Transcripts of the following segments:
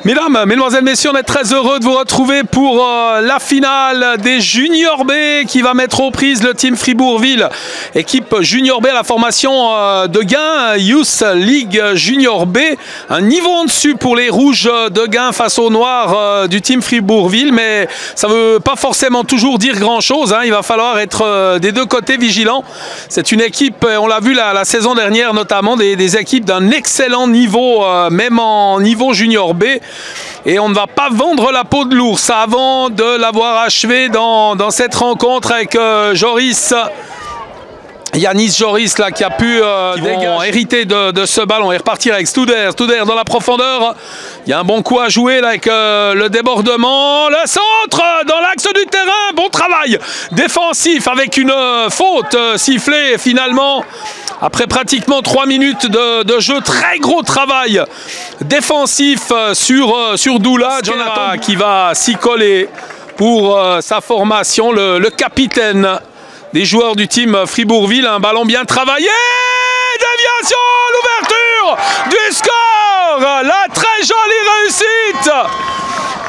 Mesdames, mesdemoiselles, messieurs, on est très heureux de vous retrouver pour la finale des Junior B qui va mettre aux prises le team Fribourg-Ville. Équipe Junior B à la formation de Gain, Youth League Junior B. Un niveau en dessus pour les Rouges de Gain face aux Noirs du team Fribourg-Ville. Mais ça ne veut pas forcément toujours dire grand-chose, hein. Il va falloir être des deux côtés vigilants. C'est une équipe, on l'a vu la saison dernière notamment, des équipes d'un excellent niveau, même en niveau Junior B. Et on ne va pas vendre la peau de l'ours avant de l'avoir achevé dans cette rencontre avec Yanis Joris là, qui a pu hériter de ce ballon et repartir avec Studer. Studer dans la profondeur. Il y a un bon coup à jouer là, avec le débordement. Le centre dans l'axe du terrain. Bon travail défensif avec une faute sifflée finalement. Après pratiquement 3 minutes de jeu, très gros travail défensif sur Doula. Jonathan qui va s'y coller pour sa formation. Le capitaine des joueurs du team Fribourg-Ville. Un ballon bien travaillé. Déviation, l'ouverture du score. La très jolie réussite.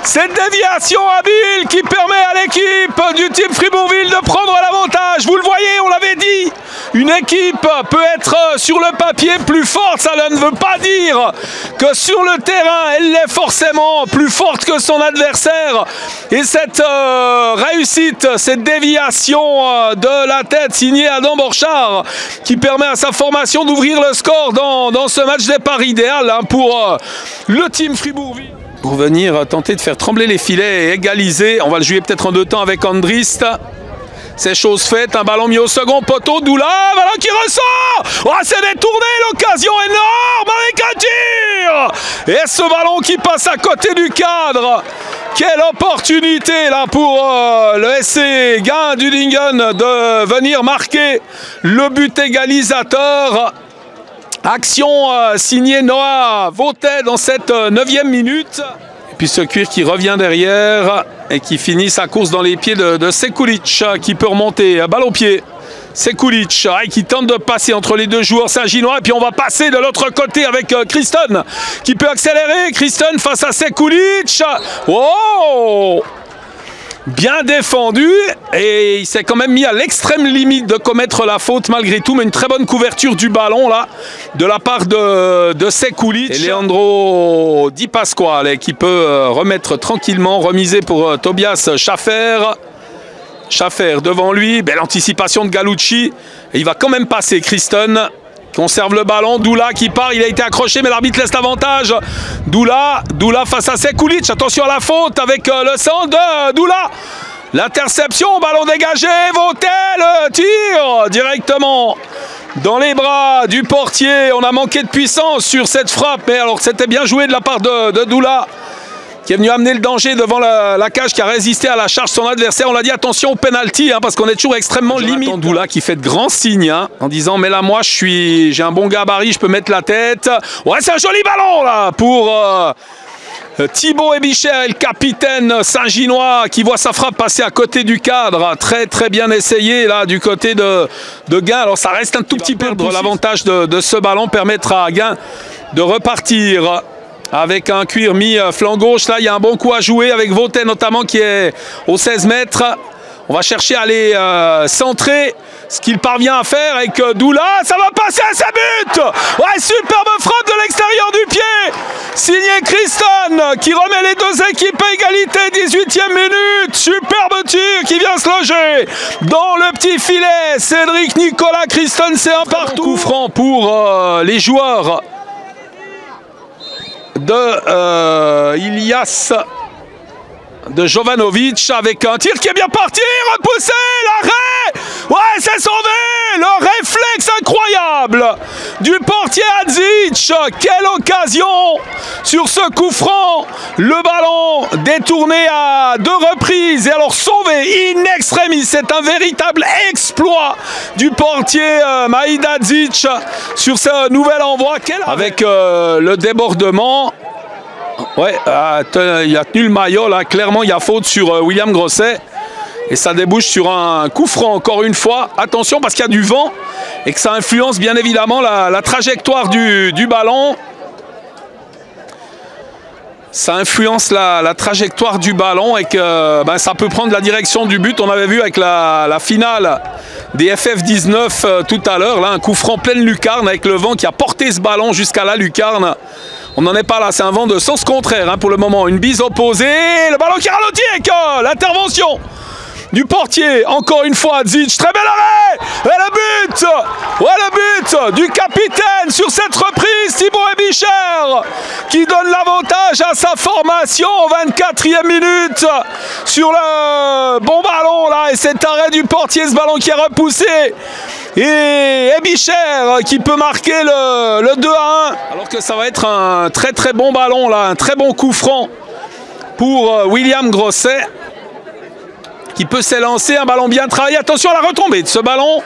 Cette déviation habile qui permet à l'équipe du team Fribourg-Ville de prendre l'avantage. Vous le voyez, on l'avait dit. Une équipe peut être sur le papier plus forte, ça ne veut pas dire que sur le terrain, elle est forcément plus forte que son adversaire. Et cette réussite, cette déviation de la tête signée Adam Borchard, qui permet à sa formation d'ouvrir le score dans ce match départ idéal pour le team Fribourg-Ville. Pour venir tenter de faire trembler les filets et égaliser, on va le jouer peut-être en deux temps avec Andrist. C'est chose faite, un ballon mis au second poteau, Doula, ballon qui ressort. Oh, c'est détourné, l'occasion énorme avec un tir. Et ce ballon qui passe à côté du cadre. Quelle opportunité là pour le SC Gain d'Udingen de venir marquer le but égalisateur. Action signée Noah Vautet dans cette 9e minute. Puis ce cuir qui revient derrière et qui finit sa course dans les pieds de Sekulic qui peut remonter, balle au pied. Sekulic qui tente de passer entre les deux joueurs saint-ginois. Et puis on va passer de l'autre côté avec Christon qui peut accélérer. Christon face à Sekulic. Oh! Bien défendu et il s'est quand même mis à l'extrême limite de commettre la faute malgré tout, mais une très bonne couverture du ballon là de la part de Sekulic et Leandro Di Pasquale qui peut remettre tranquillement, remiser pour Tobias Schaffer. Schaffer devant lui, belle anticipation de Galucci et il va quand même passer. Christon conserve le ballon, Doula qui part, il a été accroché mais l'arbitre laisse l'avantage. Doula face à Sekulic, attention à la faute avec le centre de Doula. L'interception, ballon dégagé, Vautet, le tir directement dans les bras du portier. On a manqué de puissance sur cette frappe, mais alors c'était bien joué de la part de Doula, qui est venu amener le danger devant la cage, qui a résisté à la charge de son adversaire. On l'a dit, attention au penalty, parce qu'on est toujours extrêmement limite. Doula qui fait de grands signes en disant mais là moi j'ai un bon gabarit, je peux mettre la tête. Ouais, c'est un joli ballon là pour Thibaut Ebicher, le capitaine saint-ginois qui voit sa frappe passer à côté du cadre. Très très bien essayé là du côté de Gain. Alors ça reste un tout petit peu l'avantage de ce ballon, permettra à Gain de repartir avec un cuir mis flanc gauche. Là, il y a un bon coup à jouer avec Vautet notamment qui est aux 16 mètres. On va chercher à aller centrer ce qu'il parvient à faire avec Doula. Ça va passer à sa but. Ouais, superbe frappe de l'extérieur du pied. Signé Christon qui remet les deux équipes à égalité. 18e minute. Superbe tir qui vient se loger dans le petit filet. Cédric Nicolas Christon, c'est un partout. Coup franc pour les joueurs de Ilias de Jovanovic avec un tir qui est bien parti, repoussé, l'arrêt, ouais c'est sauvé, le réflexe incroyable du portier Hadzic. Quelle occasion sur ce coup franc, le ballon détourné à 2 reprises et alors sauvé in extremis. C'est un véritable exploit du portier Maïd Hadzic sur ce nouvel envoi avec le débordement. Ouais, il a tenu le maillot là, clairement il y a faute sur William Grosset et ça débouche sur un coup franc encore une fois. Attention parce qu'il y a du vent et que ça influence bien évidemment la trajectoire du ballon. ça influence la trajectoire du ballon et que ça peut prendre la direction du but. On avait vu avec la finale des FF19 tout à l'heure, là, un coup franc pleine lucarne avec le vent qui a porté ce ballon jusqu'à la lucarne. On n'en est pas là, c'est un vent de sens contraire pour le moment. Une bise opposée, le ballon qui ralentit avec l'intervention du portier, encore une fois, Hadzic, très bel arrêt, et le but, du capitaine sur cette reprise, Thibaut Ebicher, qui donne l'avantage à sa formation en 24e minute, sur le bon ballon, là, et cet arrêt du portier, ce ballon qui est repoussé, et Ebicher qui peut marquer le 2-1, alors que ça va être un très très bon ballon, là, un très bon coup franc pour William Grosset, qui peut s'élancer, un ballon bien travaillé. Attention à la retombée de ce ballon.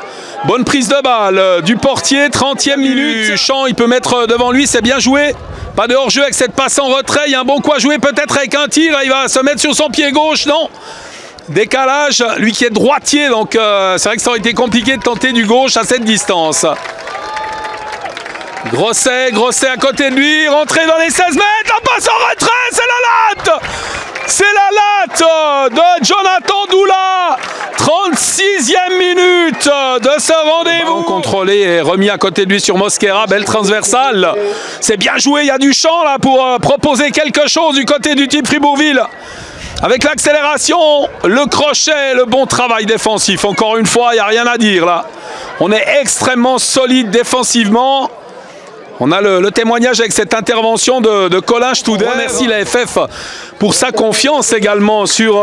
Bonne prise de balle du portier, 30e minute. Champ, il peut mettre devant lui, c'est bien joué. Pas de hors-jeu avec cette passe en retrait. Il y a un bon coup à jouer peut-être avec un tir. Il va se mettre sur son pied gauche, non. Décalage, lui qui est droitier, donc c'est vrai que ça aurait été compliqué de tenter du gauche à cette distance. Grosset à côté de lui, rentré dans les 16 mètres, la passe en retrait, c'est la latte! C'est la latte de Jonathan Doula, 36e minute de ce rendez-vous. Contrôlé et remis à côté de lui sur Mosquera, belle transversale. C'est bien joué, il y a du champ là pour proposer quelque chose du côté du type Fribourgville. Avec l'accélération, le crochet, le bon travail défensif. Encore une fois, il n'y a rien à dire là. On est extrêmement solide défensivement. On a le témoignage avec cette intervention de Colin Studer. Merci la FF pour sa confiance également sur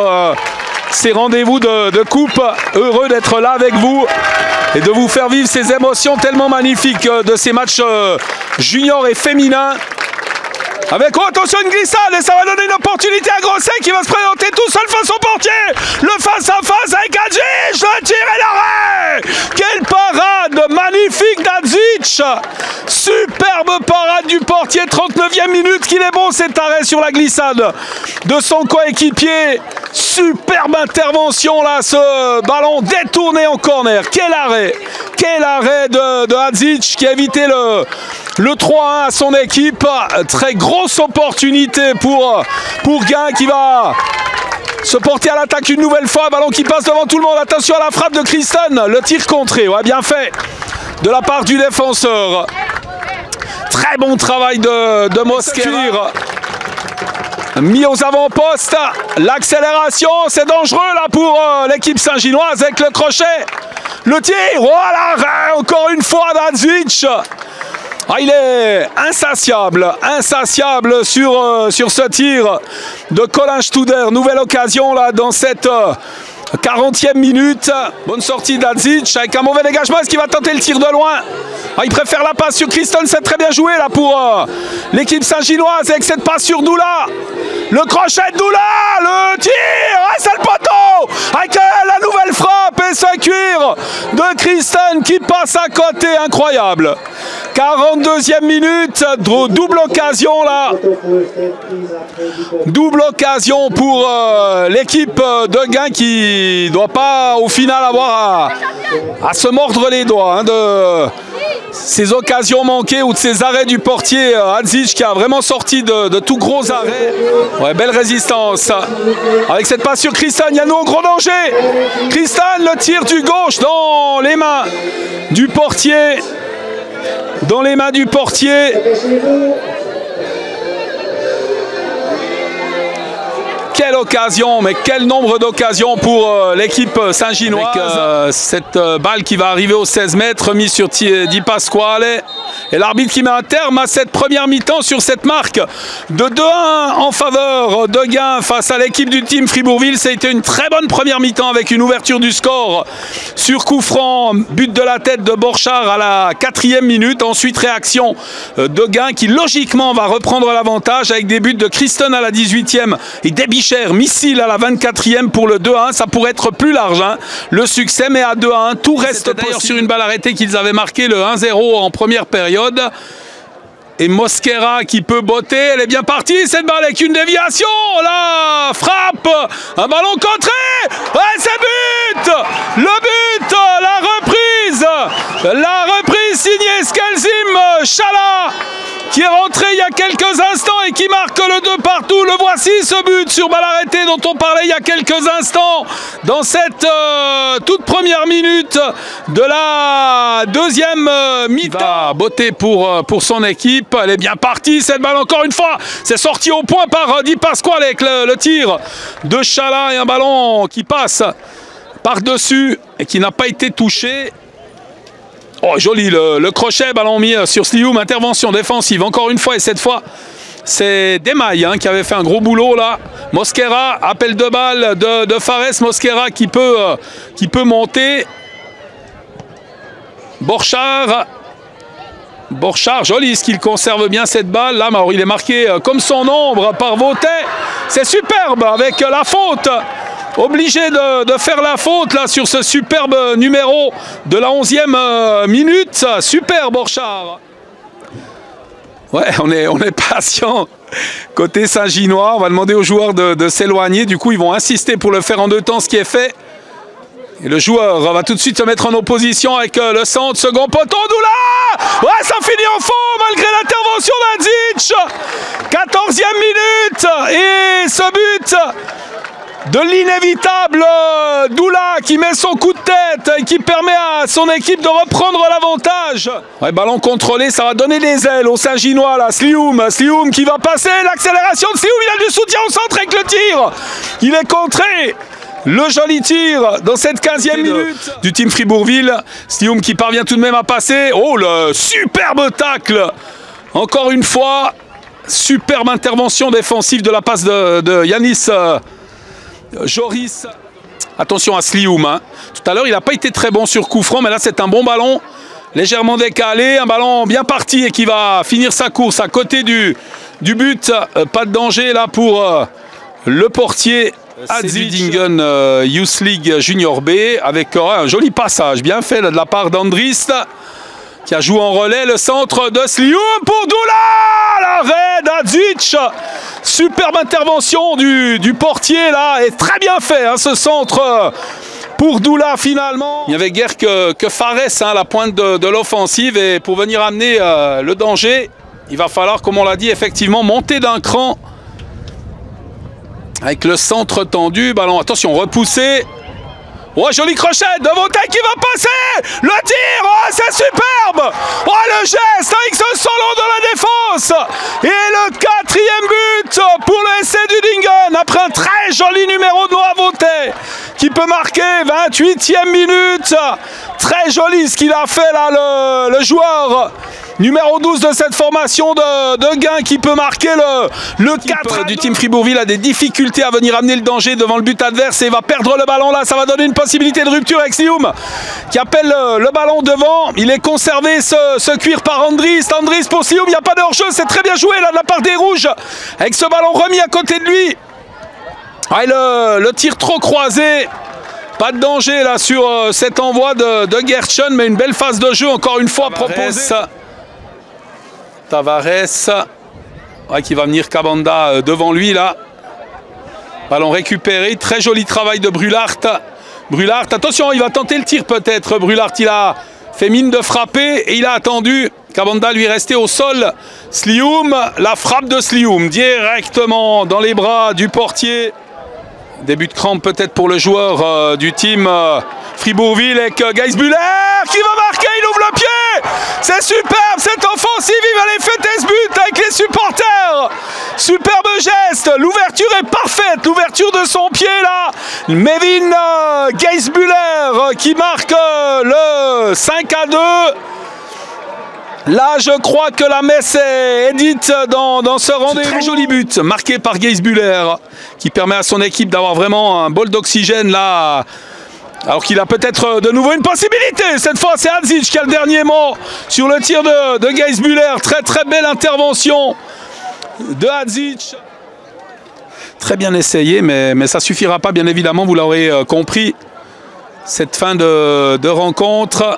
ces rendez-vous de coupe. Heureux d'être là avec vous et de vous faire vivre ces émotions tellement magnifiques de ces matchs juniors et féminins. Avec, oh, attention, une glissade et ça va donner une opportunité à Grosset qui va se présenter tout seul face au portier. Le face-à-face avec Hadzic, le tir et l'arrêt. Quelle parade magnifique d'Hadzic. Superbe parade du portier, 39e minute qu'il est bon cet arrêt sur la glissade de son coéquipier. Superbe intervention là, ce ballon détourné en corner. Quel arrêt de Hadzic qui a évité le 3-1 à son équipe. Très grosse opportunité pour Gien qui va se porter à l'attaque une nouvelle fois. Ballon qui passe devant tout le monde. Attention à la frappe de Kristen. Le tir contré, ouais, bien fait de la part du défenseur. Très bon travail de Mosquera. Mis aux avant-postes. L'accélération, c'est dangereux là pour l'équipe saint-gilloise avec le crochet. Le tir, voilà, encore une fois d'Hadzic. Il est insatiable sur ce tir de Colin Studer. Nouvelle occasion là dans cette 40e minute. Bonne sortie d'Hadzic avec un mauvais dégagement. Est-ce qu'il va tenter le tir de loin? Il préfère la passe sur Kristen. C'est très bien joué là pour l'équipe saint-gilloise avec cette passe sur Doula. Le crochet de Doula, le tir, c'est le poteau avec la nouvelle frappe et ce cuir de Kristen qui passe à côté, incroyable. 42e minute, double occasion là. Double occasion pour l'équipe de Gien qui ne doit pas au final avoir à se mordre les doigts de ces occasions manquées ou de ces arrêts du portier Hadzic qui a vraiment sorti de tout gros arrêts. Ouais, belle résistance. Avec cette passe sur Kristen, il y a nous en gros danger. Kristen, le tir du gauche dans les mains du portier. Dans les mains du portier. Quelle occasion, mais quel nombre d'occasions pour l'équipe saint-gilloise. Cette balle qui va arriver aux 16 mètres, mise sur Di Pasquale. Et l'arbitre qui met un terme à cette première mi-temps sur cette marque de 2-1 en faveur de Gien face à l'équipe du team Fribourgville. Ça a été une très bonne première mi-temps avec une ouverture du score sur coup franc, but de la tête de Borchard à la 4e minute. Ensuite réaction de Gien qui logiquement va reprendre l'avantage avec des buts de Kristen à la 18e et d'Ebicher, missile à la 24e pour le 2-1. Ça pourrait être plus large, le succès, mais à 2-1, tout reste d'ailleurs sur une balle arrêtée qu'ils avaient marqué le 1-0 en première période. Et Mosquera qui peut botter, elle est bien partie cette balle avec une déviation, la frappe, un ballon contré, ouais, c'est but, le but, la reprise signée Skelzim Chala qui est rentré il y a quelques instants et qui marque le 2 partout. Le voici, ce but sur balle arrêtée dont on parlait il y a quelques instants dans cette toute première minute de la deuxième mi-temps. Beauté pour son équipe. Elle est bien partie cette balle encore une fois. C'est sorti au point par Di Pasquale avec le tir de Chala et un ballon qui passe par-dessus et qui n'a pas été touché. Oh, joli le crochet, ballon mis sur Slioum, intervention défensive encore une fois et cette fois c'est Demaille qui avait fait un gros boulot là. Mosquera, appel de balle de Fares, Mosquera qui peut monter. Borchard, joli, ce qu'il conserve bien cette balle là, mais alors il est marqué comme son ombre par Vautet. C'est superbe avec la faute. Obligé de faire la faute là sur ce superbe numéro de la 11e minute. Super Borchard. Ouais, on est patient côté Saint-Ginois. On va demander aux joueurs de s'éloigner. Du coup, ils vont insister pour le faire en 2 temps, ce qui est fait. Et le joueur va tout de suite se mettre en opposition avec le centre, second poteau, Doula. Ouais, ça finit en faux malgré l'intervention d'Adzic. 14e minute et ce but de l'inévitable Doula qui met son coup de tête et qui permet à son équipe de reprendre l'avantage. Ouais, ballon contrôlé, ça va donner des ailes au Saint-Ginois là. Slioum qui va passer, l'accélération de Slioum, il a du soutien au centre avec le tir. Il est contré. Le joli tir dans cette 15e minute du team Fribourville. Slioum qui parvient tout de même à passer. Oh, le superbe tacle. Encore une fois, superbe intervention défensive de la passe de Yanis Joris. Attention à Slioum. Tout à l'heure, il n'a pas été très bon sur coup franc, mais là, c'est un bon ballon. Légèrement décalé, un ballon bien parti et qui va finir sa course à côté du but. Pas de danger là pour le portier Advidingen Youth League Junior B avec un joli passage bien fait de la part d'Andrist qui a joué en relais. Le centre de Slioum pour Doula, l'arrêt d'Adzic. Superbe intervention du portier là et très bien fait ce centre pour Doula finalement. Il n'y avait guère que Fares à la pointe de l'offensive et pour venir amener le danger, il va falloir, comme on l'a dit, effectivement monter d'un cran. Avec le centre tendu, ballon, attention, repoussé. Oh, joli crochet de Vautet qui va passer. Le tir, oh, c'est superbe. Oh, le geste avec ce solo de la défense. Et le 4e but pour le SC d'Udingen. Après un très joli numéro de Noah Vautet qui peut marquer 28e minute. Très joli ce qu'il a fait là, le joueur numéro 12 de cette formation de Gain qui peut marquer le 4 du team Fribourville a des difficultés à venir amener le danger devant le but adverse et va perdre le ballon là. Ça va donner une possibilité de rupture avec Slioum qui appelle le ballon devant. Il est conservé ce cuir par Andrist. Andrist pour Slioum, il n'y a pas de hors-jeu. C'est très bien joué là de la part des Rouges avec ce ballon remis à côté de lui. Ah, le tir trop croisé. Pas de danger là sur cet envoi de Gertchen, mais une belle phase de jeu encore une fois proposée. Tavares, ouais, qui va venir Kabanda devant lui là. Ballon récupéré, très joli travail de Brulart. Brulart, attention, il va tenter le tir peut-être. Brulart, il a fait mine de frapper et il a attendu. Kabanda lui est resté au sol. Slioum, la frappe de Slioum directement dans les bras du portier. Début de crampe peut-être pour le joueur du team Fribourville avec Geisbuller qui va marquer, il ouvre le pied. C'est superbe cette offensive, il va aller fêter ce but avec les supporters. Superbe geste, l'ouverture est parfaite, l'ouverture de son pied là. Mevin Geisbuller qui marque le 5-2. Là, je crois que la messe est dite dans ce rendez-vous. Très joli but marqué par Geisbuller qui permet à son équipe d'avoir vraiment un bol d'oxygène là. Alors qu'il a peut-être de nouveau une possibilité. Cette fois, c'est Adzic qui a le dernier mot sur le tir de Geisbuller. Très très belle intervention de Adzic. Très bien essayé, mais ça ne suffira pas, bien évidemment, vous l'aurez compris. Cette fin de rencontre.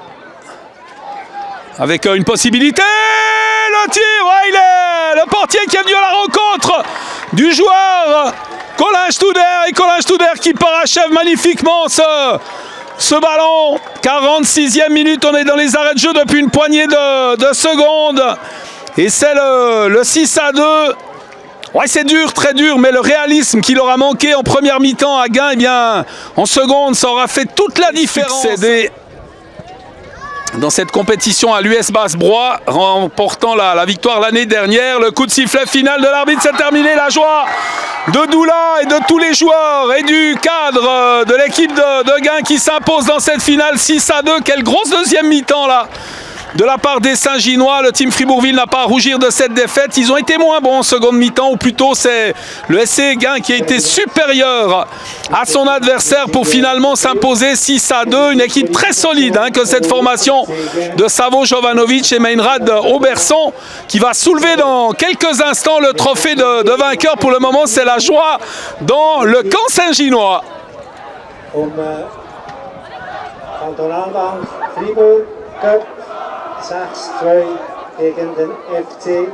Avec une possibilité, le tir, ouais, il est le portier qui est venu à la rencontre du joueur Colin Studer et Colin Studer qui parachève magnifiquement ce ballon. 46e minute, on est dans les arrêts de jeu depuis une poignée de secondes. Et c'est le 6-2. Ouais, c'est dur, très dur, mais le réalisme qu'il aura manqué en première mi-temps à Gain, eh bien, en seconde, ça aura fait toute la différence. Dans cette compétition à l'US Basse-Broye, remportant la victoire l'année dernière. Le coup de sifflet final de l'arbitre, c'est terminé. La joie de Doula et de tous les joueurs et du cadre de l'équipe de Gain qui s'impose dans cette finale 6-2. Quelle grosse deuxième mi-temps là de la part des Saint-Ginois. Le team Fribourgville n'a pas à rougir de cette défaite. Ils ont été moins bons en seconde mi-temps, ou plutôt c'est le SC Gain qui a été supérieur à son adversaire pour finalement s'imposer 6-2. Une équipe très solide hein, que cette formation de Savo Jovanovic et Meinrad Oberson qui va soulever dans quelques instants le trophée de vainqueur. Pour le moment, c'est la joie dans le camp Saint-Ginois. Fribourg Cup 6-2 gegen den FC